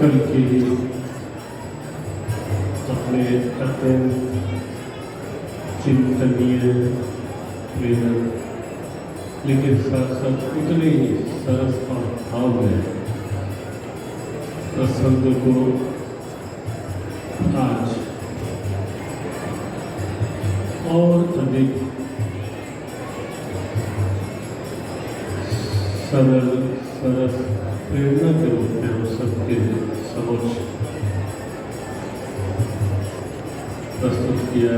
कल के ही अपने अत्यंत चिंतनीय प्रेरक लेकिन साथ साथ उतने ही सरस और भाव में प्रसंग को आज और अधिक सरल सरस प्रेरणा के रूप में हम सबके समक्ष प्रस्तुत किया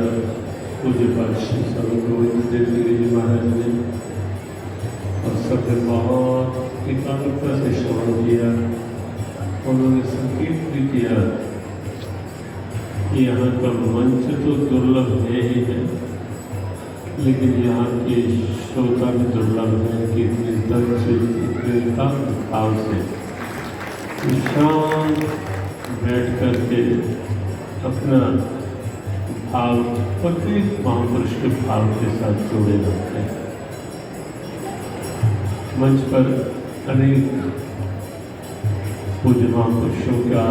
पूज्य पातशाही स्वामी गोविंद देव गिरी जी महाराज ने, और सबने बहुत एकाग्रता से श्रवण किया। उन्होंने संकेत भी किया कि यहाँ का मंच तो दुर्लभ है ही है, लेकिन यहाँ के श्रोता भी दुर्लभ है कि इतने दर्द से इतने भाव से शांत बैठ करके अपना भाव प्रत्येक महापुरुष के भाव के साथ जोड़े रहते हैं। मंच पर अनेक पूज्य महापुरुषों का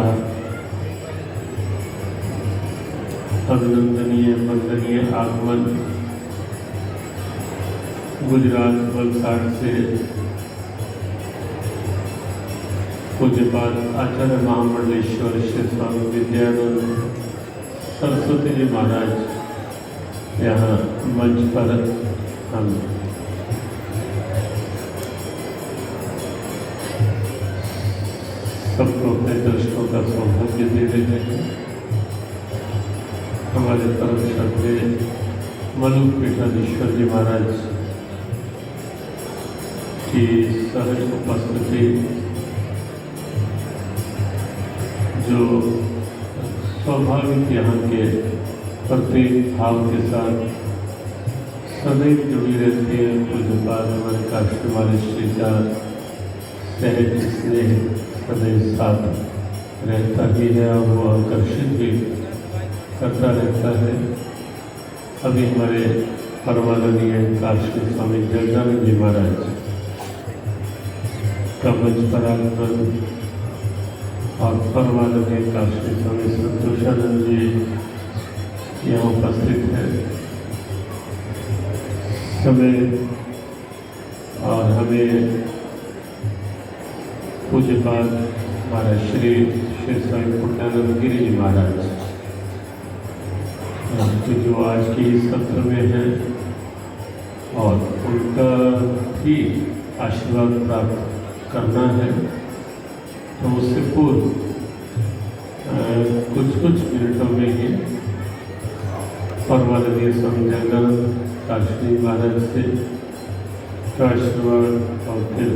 अभिनंदनीय वंदनीय आगमन गुजरात वलसाड़ से पूज्यपाद आचार्य महामंडलेश्वर श्री स्वामी विद्यानंद सरस्वती जी महाराज यहाँ मंच पर हम सबको अपने दर्शकों का सौभाग्य दे रहे हैं। हमारे परम श्रद्धेय मलुक पीठाधीश्वर जी महाराज की सहज उपस्थिति जो स्वाभाविक यहाँ के प्रत्येक भाव के साथ सदैव जुड़ी रहती है। पूज्यपाद हमारे काशी हमारे श्री का सहज स्नेह सदैव साथ रहता ही है और वो आकर्षित भी करता रहता है। अभी हमारे परमानंदीय काशी स्वामी जगदानंद जी महाराज का मंच पर आगमन और परमानंदीय काशी स्वामी संतोषानंद जी यहाँ उपस्थित हैं समय, और हमें पूज्यपाद हमारा श्री स्वामी पूर्णानंद गिरी जी महाराज जो आज के इस सत्र में हैं और उनका भी आशीर्वाद प्राप्त करना है, तो उससे पूर्व कुछ मिनटों में ही परमानंदीय स्वामी जगदानंद काशी महाराज से आशीर्वाद और फिर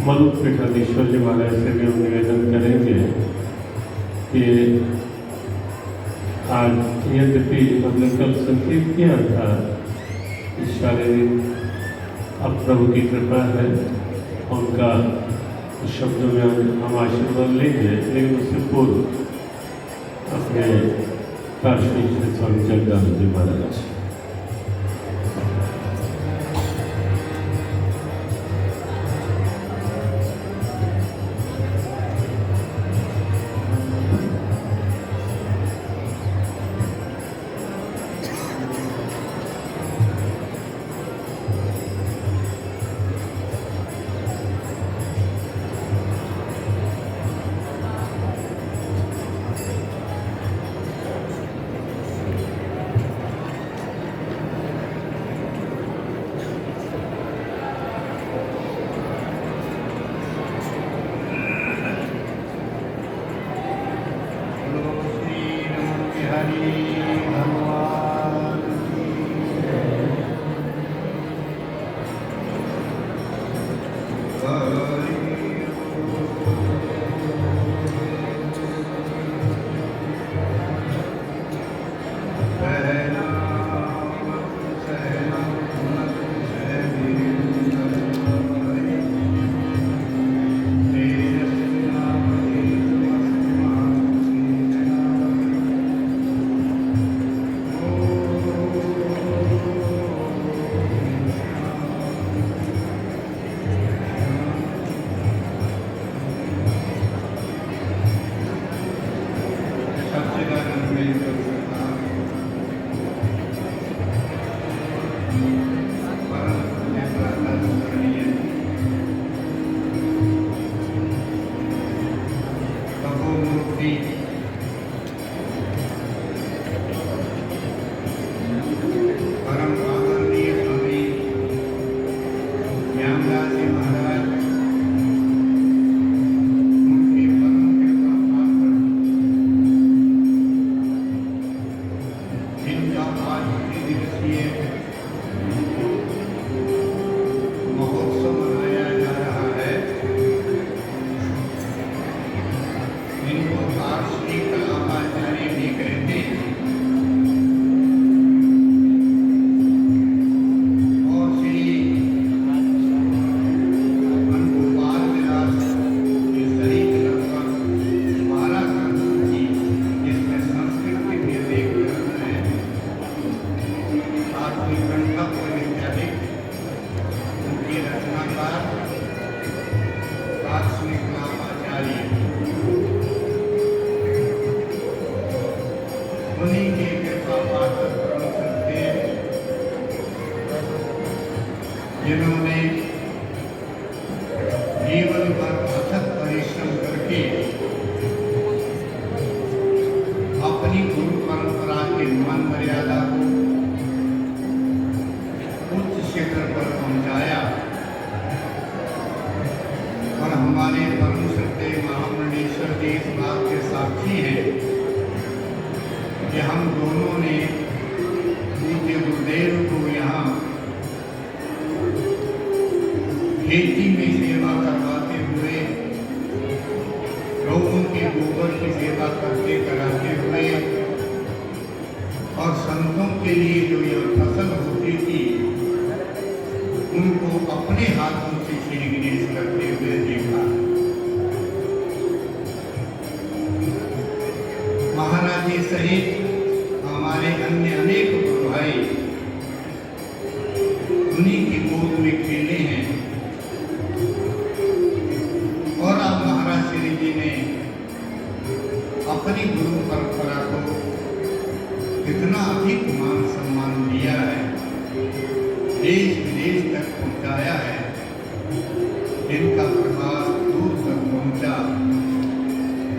मलुक पीठाधीश्वर जी महाराज से भी हम निवेदन करेंगे कि आज यद्यपि हमने कल संकेत किया था कि शारीरिक अब प्रभु की कृपा है, उनका शब्दों में हम आशीर्वाद लेंगे, लेकिन उससे पूर्व अपने काशी श्री स्वामी जगदानंद जी महाराज जिन्होंने जीवन भर अथक परिश्रम करके अपनी गुरु परंपरा के मान मर्यादा को उच्च शिखर पर पहुंचाया और हमारे परम श्रद्धे महामंडलेश्वर जी इस बात के साक्षी हैं कि हम दोनों ने पूज्य गुरुदेव को यहाँ खेती में सेवा करवाते हुए, लोगों के गोबर की सेवा करते कराते हुए और संतों के लिए जो यह फसल होती थी उनको अपने हाथों से श्री गणेश करते हुए देखा। महाराज जी सहित हमारे अन्य अनेक गुरु भाई उन्हीं की गोद में खेले हैं और अब महाराज श्री जी ने अपनी गुरु परंपरा को इतना अधिक मान सम्मान दिया है, देश विदेश तक पहुंचाया है, इनका प्रभाव दूर तक पहुंचा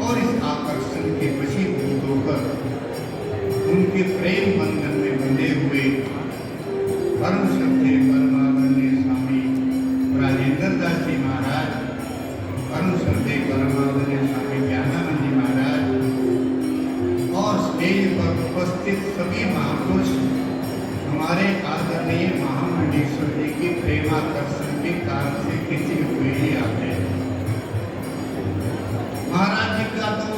और इस आकर्षण के वशीभूत होकर उनके प्रेम बंधन में बंधे हुए परम श्रद्धेय परमावन्य स्वामी राजेंद्र दास जी महाराज, परम श्रद्धेय परमावन्य स्वामी ज्ञानानंद जी महाराज और स्टेज पर उपस्थित सभी महापुरुष हमारे आदरणीय महामंडलेश्वर जी की प्रेमाकर्षण के कारण से खिंचे हुए ही आते हैं। महाराज जी का तो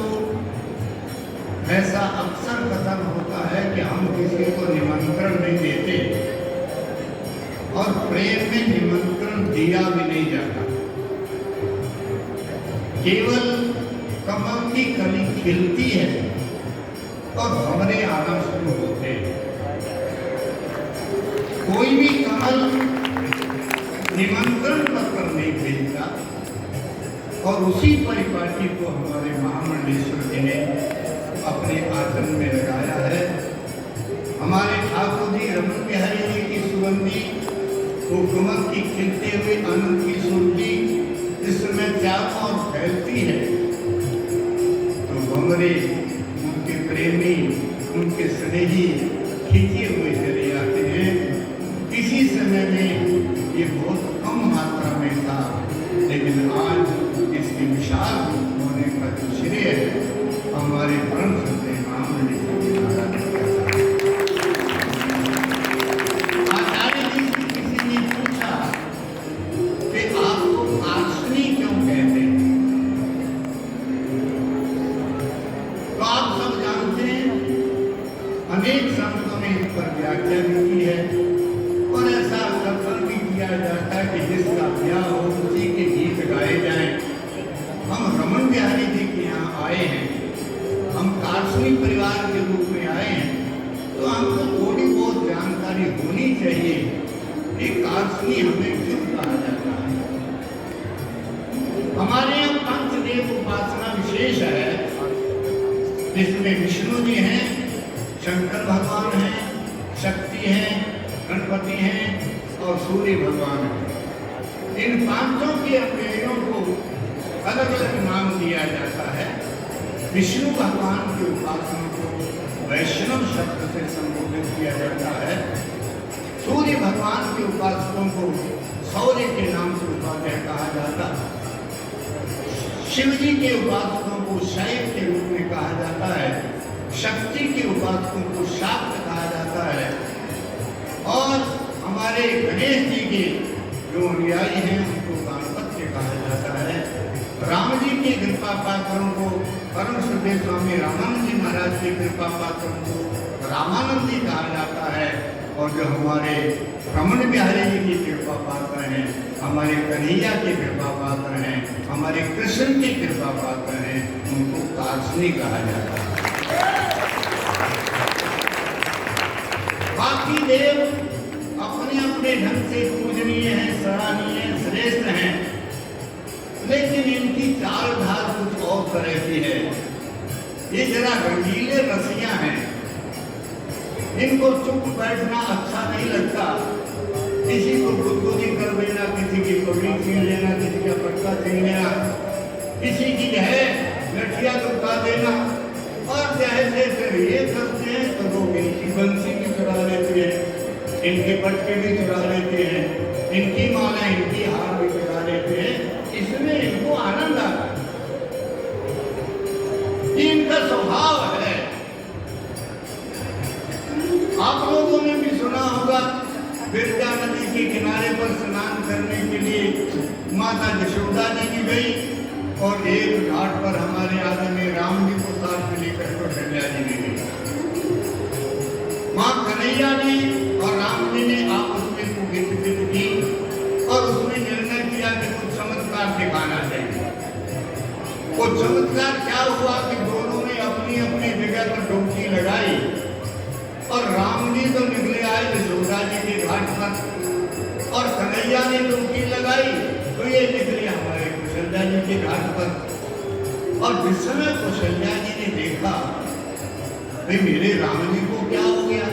ऐसा अक्सर कथन होता है कि हम किसी को निमंत्रण नहीं देते और प्रेम में निमंत्रण दिया भी नहीं जाता, केवल कमल की कली खिलती है और भंवरे आना शुरू होते हैं। कोई भी कमल निमंत्रण पत्र नहीं भेजता और उसी परिपाटी को हमारे महामंडलेश्वर जी ने अपने आसन में लगाया है। हमारे ठाकुर जी रमन बिहारी जी की सुगंधी वो कमल की खिलते हुए आनंद की सुगंधी इस समय चारों ओर फैलती है तो भंवरे उनके प्रेमी उनके स्नेही खींचे हुए चले आते हैं। किसी समय में ये बहुत कम मात्रा में था, लेकिन आज इसके विशाल होने का जो श्रेय है हमारे परम श्रद्धेय महामंडलेश्वर जी महाराज का। आचार्य जी से किसी ने पूछा कि आपको आर्षणी क्यों कहते हैं, तो आप सब जानते हैं अनेक संतों ने इस पर व्याख्या भी की है और ऐसा कथन भी किया जाता है कि जिसका ब्याह हो उसी के गीत गाए जाएं। हम रमन बिहारी जी के यहाँ आए हैं, हम कार्षणी परिवार के रूप में आए हैं, तो हमको थोड़ी बहुत जानकारी होनी चाहिए कि कार्षणी हमें क्यों कहा जाता है। हमारे यहाँ पंचदेव उपासना विशेष है, जिसमें विष्णु जी हैं, शंकर भगवान हैं, शक्ति हैं, गणपति हैं और सूर्य भगवान हैं। इन पांचों के अवयवों को अलग अलग नाम दिया जाता है। विष्णु भगवान के उपासना को वैष्णव शब्द से संबोधित किया जाता है। सूर्य भगवान के उपासकों को सौर्य के नाम से उपाध्याय कहा जाता है। शिव जी के उपासकों को शैव के रूप में कहा जाता है। शक्ति के उपासकों को शाक्त कहा जाता है और हमारे गणेश जी के जो अनुयायी हैं उनको गणपत्य कहा जाता है। राम जी के कृपा पात्रों को परम श्रद्धेय स्वामी रामानंद जी महाराज की कृपा पात्रों को रामानंद जी कहा जाता है और जो हमारे रमन बिहारी जी की कृपा पात्र हैं, हमारे कन्हैया के कृपा पात्र हैं, हमारे कृष्ण के कृपा पात्र हैं, उनको कार्षणी कहा जाता है। बाकी देव अपने अपने ढंग से पूजनीय हैं, सराहनीय हैं, श्रेष्ठ हैं, लेकिन इनकी चाल ढाल कुछ और तरह की है। ये जरा रंगीले रसिया हैं, इनको चुप बैठना अच्छा नहीं लगता, किसी को गुदगुदी कर देना, किसी की पगड़ी छीन लेना, किसी का पटका छीन लेना, किसी की जो है लठिया दुखा देना, और जैसे फिर ये करते हैं तो लोग इनकी बंसी भी चुरा लेते हैं, इनके पटके भी चुरा लेते हैं, इनकी माला इनकी हार भी चुरा लेते हैं। इसमें इनको आनंद आता है, ये इनका स्वभाव है। आप लोगों ने भी सुना होगा, विरजा नदी के किनारे पर स्नान करने के लिए माता यशोदा जी भी गई, और एक घाट पर हमारे आदमी राम जी को साथ में लेकर कौशल्या जी भी गई। माँ कन्हैया ने और राम जी ने आपस में कुछ की और उसमें निर्णय किया कि कुछ चमत्कार दिखाना चाहिए। वो चमत्कार क्या हुआ कि दोनों ने अपनी अपनी जगह पर डुबकी लगाई, और राम जी तो निकले आए यशोदा जी के घाट पर, और कन्हैया ने डुबकी लगाई तो ये निकले हमारे कौशल्या जी के घाट पर। और जिस समय कौशल्या जी ने देखा भाई मेरे राम जी को क्या हो गया,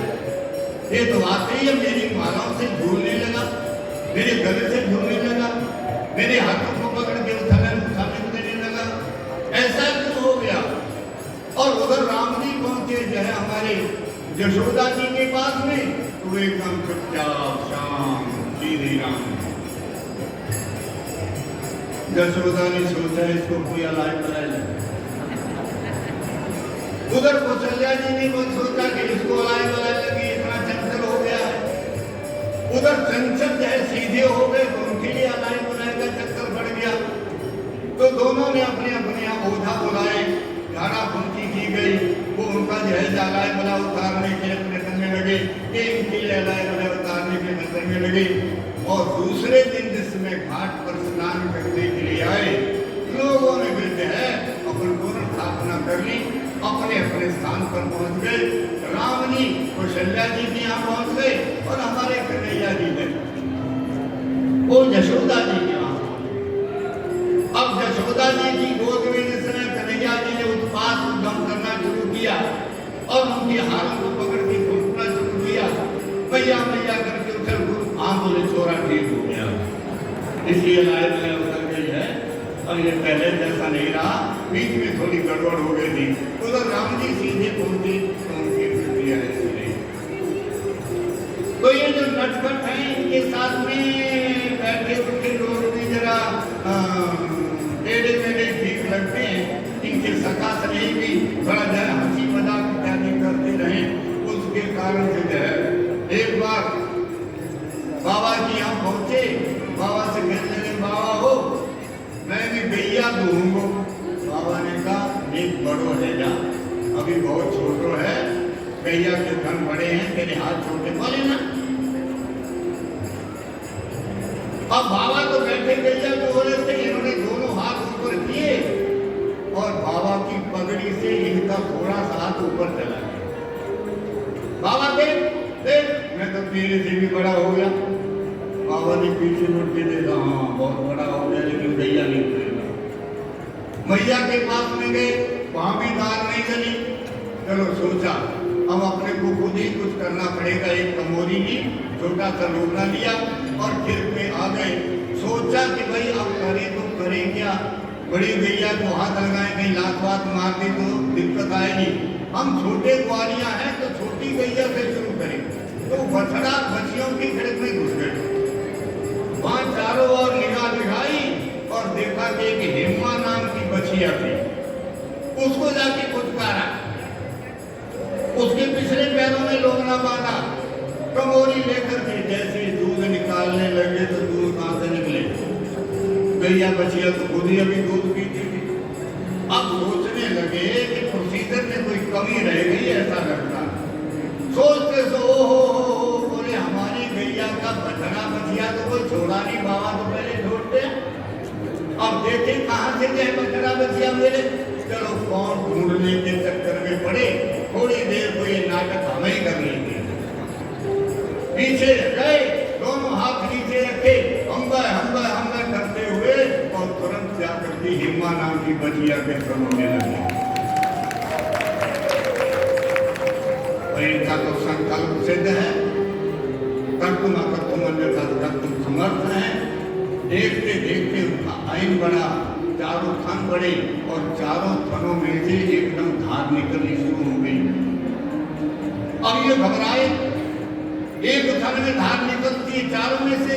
ये तो वाकई मेरी मालाओं से झूलने लगा, मेरे गले से झूलने लगा, मेरे हाथों को पकड़ के उठाने देने लगा, ऐसा क्यों हो गया। और उधर राम जी पहुंचे जो है हमारे यशोदा जी के पास में, तो एकदम चुपचाप शांत सीधे राम। यशोदा ने सोचा इसको कोई अलाय बनाए, उधर कौशल्या जी ने वो सोचा कि इसको अलाय बनाए लगी, इतना चंचल हो गया है। उधर चंचल जो है सीधे हो गए तो उनके लिए अलाय बनाए का चक्कर बढ़ गया। तो दोनों ने अपने अपने ओझा बुलाए, झाड़ा फूंकी की गई, वो उनका जो है अलाय बला उतारने के प्रयत्न में लगे, इनके लिए अलाय बला उतारने के प्रयत्न में लगे। और दूसरे दिन जिसमें घाट पर स्नान करने के लिए आए, लोगों ने भी जो है अपन पूर्ण स्थापना कर ली, अपने अपने स्थान पर पहुंच गए। राम जी कौशल्या जी के यहाँ पहुंच गए, और हमारे कन्हैया जी ने वो यशोदा जी के यहाँ। अब यशोदा जी की गोद में जिस समय कन्हैया जी ने उत्पात उद्यम करना शुरू किया, और उनके हाथों को पकड़ के घूमना शुरू किया, मैया मैया करके उछल कूद, हाँ बोले छोरा ठीक हो गया, इसलिए लाए में उतर गई है। और ये पहले जैसा नहीं रहा, बीच में थोड़ी गड़बड़ हो गई थी। उधर राम जी सीधे पहुंचे तो उनकी प्रक्रिया ऐसी रही। तो ये जो नटखट है, इनके साथ में बैठे उठे लोग भी जरा टेढ़े मेढ़े ठीक लगते हैं, इनके सका स्नेही भी बड़ा जो है हंसी मजाक इत्यादि करते रहे। उसके कारण से जो है एक बार बाबा जी यहाँ पहुंचे, बाबा से कहने लगे बाबा हो मैं भी गैया दूंगा। बाबा ने कहा एक बड़ो है जा, अभी बहुत छोटो है, गैया के धन बड़े हैं, तेरे हाथ छोटे बोले ना। अब बाबा तो बैठे गैया को बोले थे, इन्होंने दोनों हाथ ऊपर किए और बाबा की पगड़ी से इनका थोड़ा सा हाथ ऊपर चला गया। बाबा देख मैं तो तेरे से भी बड़ा हो गया। बाबा ने पीछे मुड़ के देखा, हाँ बहुत बड़ा हो गया, लेकिन गैया नहीं करेगा। मैया के पास में गए, वहां भी दाल नहीं चली। चलो सोचा अब अपने को खुद ही कुछ करना पड़ेगा। एक कमोरी ली, छोटा सा लोगना लिया और फिर में आ गए। सोचा कि भाई अब करे तो करे क्या, बड़ी गैया को हाथ लगाए, कहीं लात वात मार दी तो दिक्कत आएगी। हम छोटे ग्वालिया हैं तो छोटी गैया से शुरू करें। तो बछड़ा बच्चियों की खिड़क में घुस गए, वहां चारों ओर निगाह दिखाई और देखा कि एक हेमा नाम की बछिया थी। उसको जाके पुचकारा, उसके पिछले पैरों में लोगना बांधा, कमोरी लेकर के जैसे दूध निकालने लगे तो दूध कहां से निकले। गैया बछिया तो खुद ही अभी दूध पीती थी। अब सोचने लगे कि प्रोसीजर में कोई कमी रह गई, ऐसा लगता। सोचते बोले हमारी गैया का बछड़ा बछिया तो कोई छोड़ा नहीं, बाबा तो पहले छोड़ते। अब देखे कहां से गए बछड़ा बछिया मेरे। चलो कौन ढूंढने के चक्कर में पड़े, थोड़ी देर को ये नाटक हमें ही कर लेंगे। पीछे गए, दोनों हाथ नीचे रखे, हम गए करते हुए और तुरंत जाकर के हिम्मा नाम की बछिया के समझने लगे। इनका तो संकल्प सिद्ध है, कर्तुम अकर्तुम अन्यथा तक तुम समर्थ हैं। देखते देखते उनका आयन बढ़ा, चारों थन बढ़े और चारों थनों में से एकदम धार निकलनी शुरू हो गई। अब ये घबराए, एक थन में धार निकलती है, चारों में से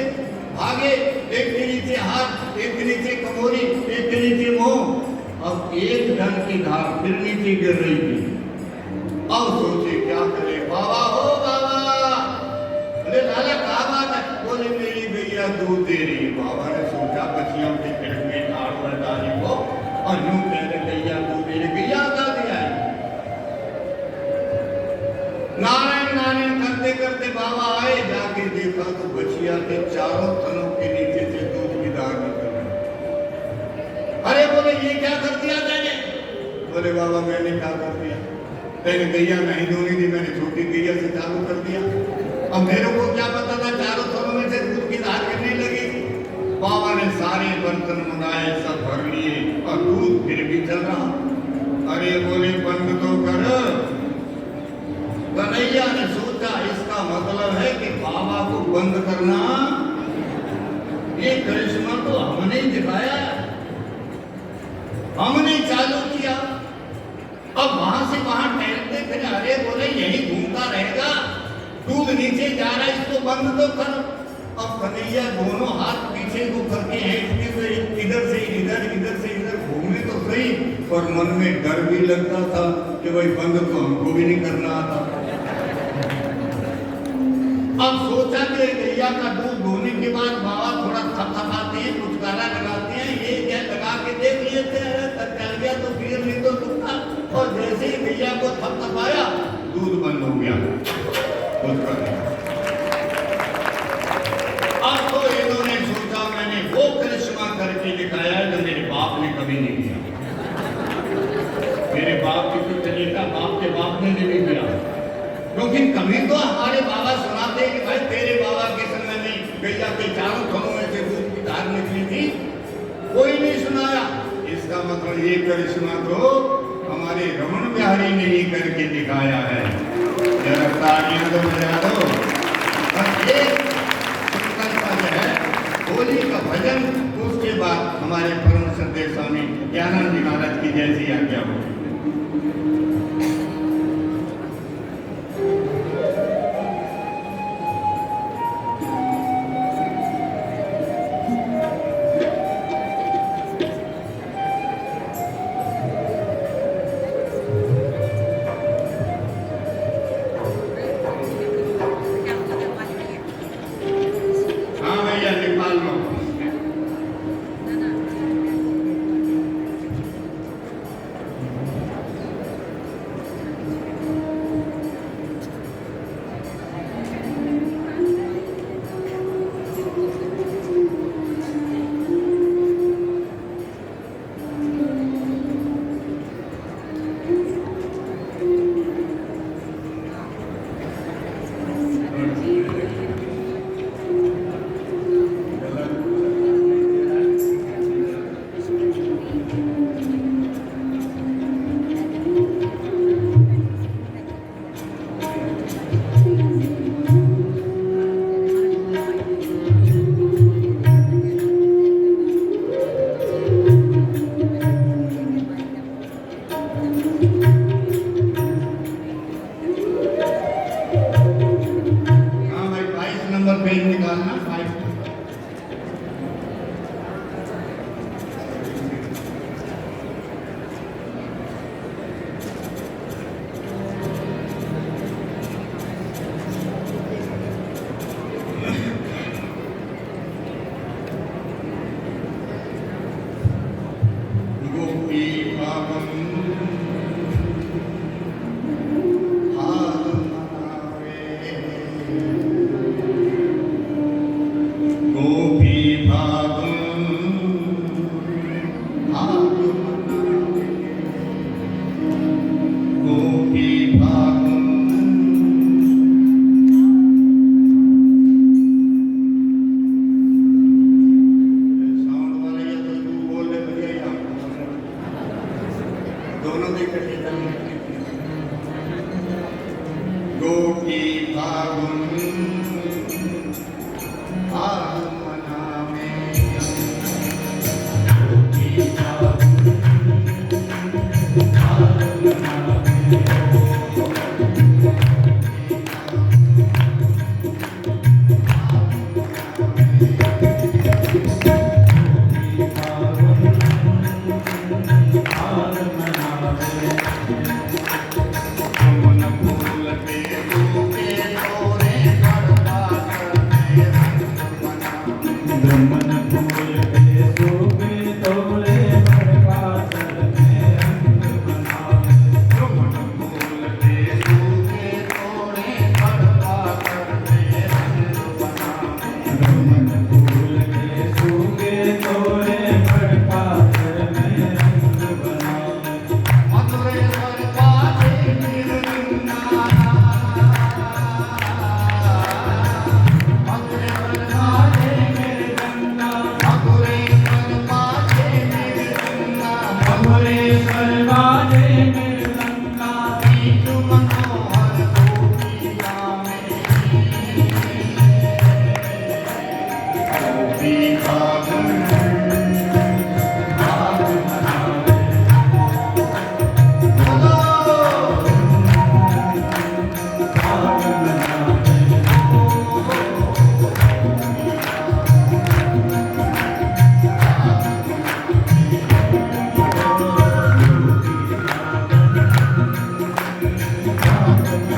भागे, एक के नीचे हाथ, एक के नीचे कमोरी, एक के नीचे मुंह। अब एक ढंग की धार फिर नीचे गिर रही थी। अब सोचे क्या करे, बाबा हो बाबा। अरे लाला क्या बात है? बोले मेरी गैया दूध दे रही। बाबा ने सोचा बच्चियों के पेट में धार डाली को और यूं कह रहे गैया दूध दे रही। गैया कहा दिया है? नारायण नारायण करते करते बाबा आए, जाके देखा तो बछिया के चारों थनों के नीचे से दूध की धार निकल रही। अरे बोले ये क्या कर दिया तेने? बोले बाबा मैंने क्या कर दिया? तेने गैया नहीं धोनी थी, मैंने छोटी गैया से चालू कर दिया। अब मेरे को क्या पता था चारों थनों में से दूध की धार गिरने लगी। बाबा ने सारे बर्तन मंगाए, सब भर लिए और दूध फिर भी चल रहा। अरे बोले बंद तो कर। कन्हैया ने सोचा इसका मतलब है कि बाबा को बंद करना ये करिश्मा तो हमने ही दिखाया, हमने चालू किया। अब वहां से वहां टहलते फिर अरे बोले यही घूमता रहेगा, दूध नीचे जा रहा है, इसको बंद तो कर। अब कन्हैया दोनों हाथ पीछे को करके इधर से इधर, इधर से इधर घूमने तो सही, पर मन में डर भी लगता था कि भाई बंद तो हमको भी नहीं करना आता। अब सोचा कि गैया का दूध धोने के बाद बाबा थोड़ा थपथपाते हैं, फुटकारा लगाते हैं, ये क्या लगा के देख लेते हैं, चल गया तो फिर नहीं तो दुखता। और जैसे ही गैया को थपथपाया दूध बंद हो गया। अब तो इन्होंने सोचा मैंने वो करिश्मा करके दिखाया जो मेरे बाप ने कभी नहीं किया। मेरे बाप की तो तरीका बाप के बाप ने नहीं किया, क्योंकि कभी तो हमारे बाबा सुनाते कि भाई तेरे बाबा के समय में गैया के चारों थनों में से दूध की धार निकली थी, कोई नहीं सुनाया। इसका मतलब ये करिश्मा तो हमारे रमन बिहारी ने ही करके दिखाया है। जरा तालियां तो बजा दो। और एक का जो है होली का भजन, उसके बाद हमारे परम श्रद्धेय स्वामी ज्ञानानंद जी महाराज की जैसी आज्ञा हो।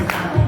प्रसाद